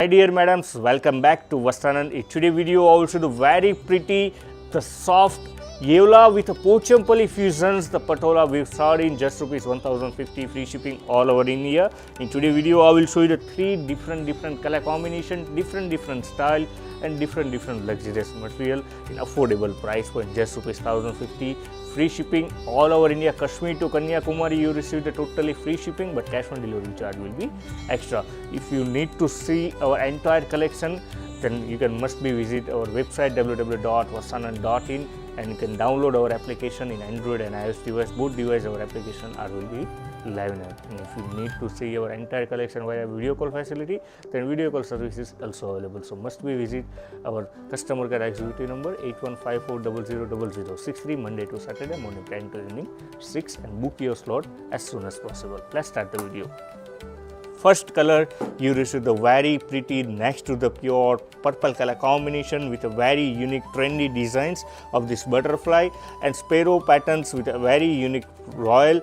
Hi dear madams, welcome back to Vastranand. In today's video, I will show the very pretty, the soft Yevla with a Pochampally fusions, the Patola with saree in just rupees 1050, free shipping all over India. In today's video, I will show you the three different color combination, different style and different luxurious material in affordable price point, just rupees 1050. Free shipping all over India. Kashmir to Kanyakumari, you receive the totally free shipping, but cash on delivery charge will be extra. If you need to see our entire collection, then you must visit our website www.vastranand.in and you can download our application in Android and iOS device. Both devices our application will be live now. And if you need to see our entire collection via video call facility, then video call service is also available. So must visit our customer care executive number 8154000063 Monday to Saturday morning 10 to evening 6 and book your slot as soon as possible. Let's start the video. First color, you receive the very pretty next to the pure purple color combination with a very unique trendy designs of this butterfly and sparrow patterns with a very unique royal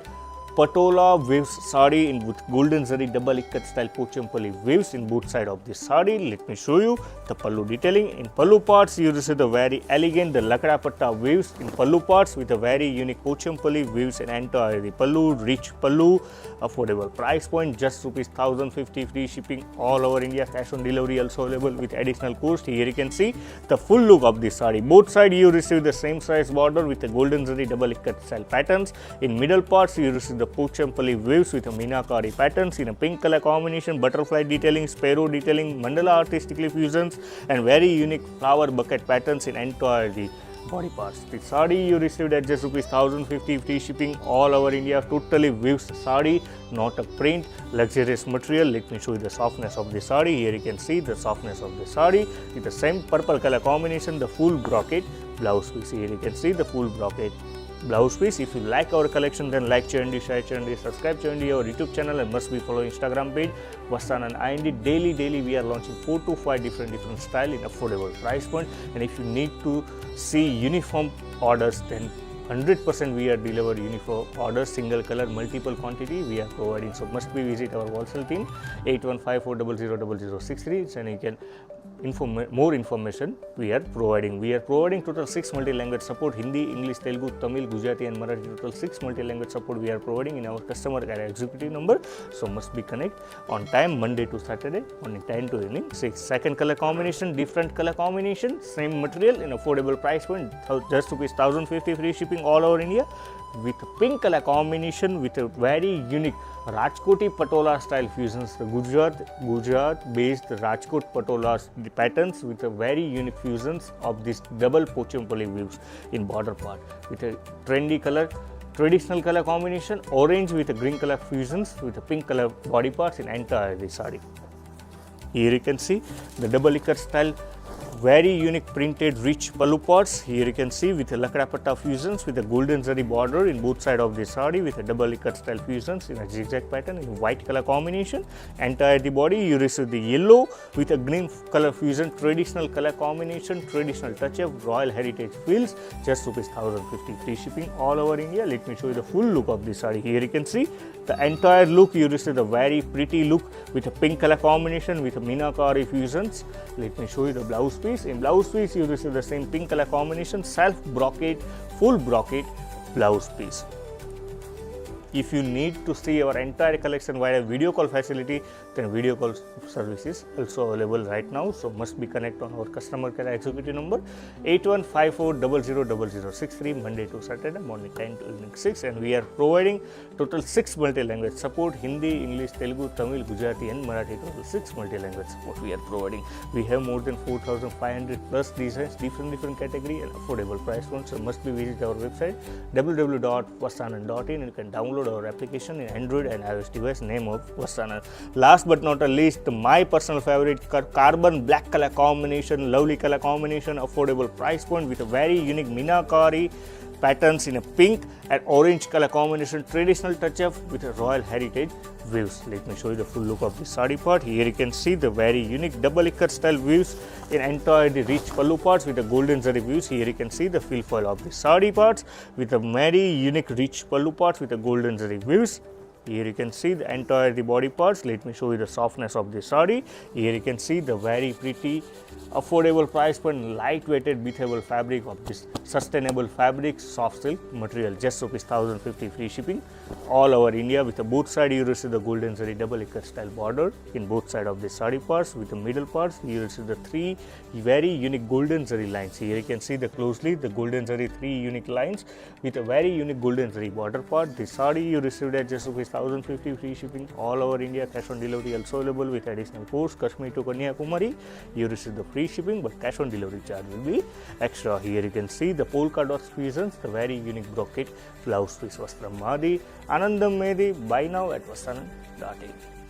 Patola waves saree in with golden zari double Ikkat style Pochampally waves in both side of this saree. Let me show you the pallu detailing. In pallu parts, you receive the very elegant the lakda patta waves in pallu parts with a very unique Pochampally waves and entire the pallu, rich pallu, affordable price point, just rupees 1050, free shipping all over India, cash on delivery also available with additional cost. Here you can see the full look of this saree. Both side you receive the same size border with the golden zari double Ikkat style patterns. In middle parts, you receive the Pochampally waves with a Meenakari patterns in a pink color combination, butterfly detailing, sparrow detailing, mandala artistically fusions and very unique flower bucket patterns in entire the body parts. The saree you received at just rupees 1050, free shipping all over India, totally waves saree, not a print, luxurious material. Let me show you the softness of the saree. Here you can see the softness of the saree with the same purple color combination, the full brocade blouse piece. Here you can see the full brocade blouse piece. If you like our collection, then like channel, share channel, subscribe channel, our YouTube channel and must be follow Instagram page Vastranand IND. Daily we are launching 4 to 5 different style in affordable price point. And if you need to see uniform orders, then 100% we are deliver uniform orders, single color, multiple quantity we are providing. So must be visit our wholesale team 8154000063 and you can more information we are providing. We are providing total 6 multi-language support: Hindi, English, Telugu, Tamil, Gujarati and Marathi. Total 6 multi-language support we are providing in our customer care executive number. So must be connect on time Monday to Saturday only 10 to evening 6. Second color combination, different color combination, same material in affordable price point, just rupees 1050, free shipping all over India with a pink color combination with a very unique Rajkoti Patola style fusions, the Gujarat based Rajkot Patola patterns with a very unique fusions of this double Pochampally weaves in border part with a trendy color, traditional color combination, orange with a green color fusions with a pink color body parts in entire the saree. Here you can see the double Ikkat style, very unique printed rich pallu parts. Here you can see with a lakda patta fusions with a golden zari border in both side of the saree with a double Ikkat style fusions in a zigzag pattern in white color combination. Entire the body you receive the yellow with a green color fusion, traditional color combination, traditional touch of royal heritage feels, just rupees 1050, free shipping all over India. Let me show you the full look of the saree. Here you can see the entire look. You receive the very pretty look with a pink color combination with a Meenakari fusions. Let me show you the blouse piece. In blouse piece, you receive the same pink color combination, self brocade, full brocade blouse piece. If you need to see our entire collection via video call facility, then video call service is also available right now. So must be connect on our customer care executive number 8154000063 Monday to Saturday morning 10 to evening 6 and we are providing total 6 multi-language support: Hindi, English, Telugu, Tamil, Gujarati and Marathi. Total 6 multi-language support we are providing. We have more than 4,500 plus designs, different category and affordable price points. So must be visit our website www.vastranand.in and you can download our application in Android and iOS device, name of Vastranand. Last but not least, my personal favorite carbon black color combination, lovely color combination, affordable price point with a very unique Meenakari patterns in a pink and orange color combination, traditional touch up with a royal heritage waves. Let me show you the full look of the saree part. Here you can see the very unique double Ikkat style waves in entire the rich pallu parts with the golden zari waves. Here you can see the fill foil of the saree parts with a very unique rich pallu parts with the golden zari waves. Here you can see the entire the body parts. Let me show you the softness of the saree. Here you can see the very pretty affordable price point, light-weighted breathable fabric of this sustainable fabric, soft silk material, just rupees 1050 free shipping all over India. With the both side you receive the golden zari double Ikkat style border in both side of the saree parts. With the middle parts you receive the three very unique golden zari lines. Here you can see the closely the golden zari three unique lines with a very unique golden zari border part. The saree you received at just rupees 1050 free shipping all over India. Cash on delivery also available with additional post Kashmir to Kanyakumari. You receive the free shipping, but cash on delivery charge will be extra. Here you can see the polka dot squeezes, the very unique brocade blouse piece was from Madi. Anandam Medi. Buy now at Vastranand.in.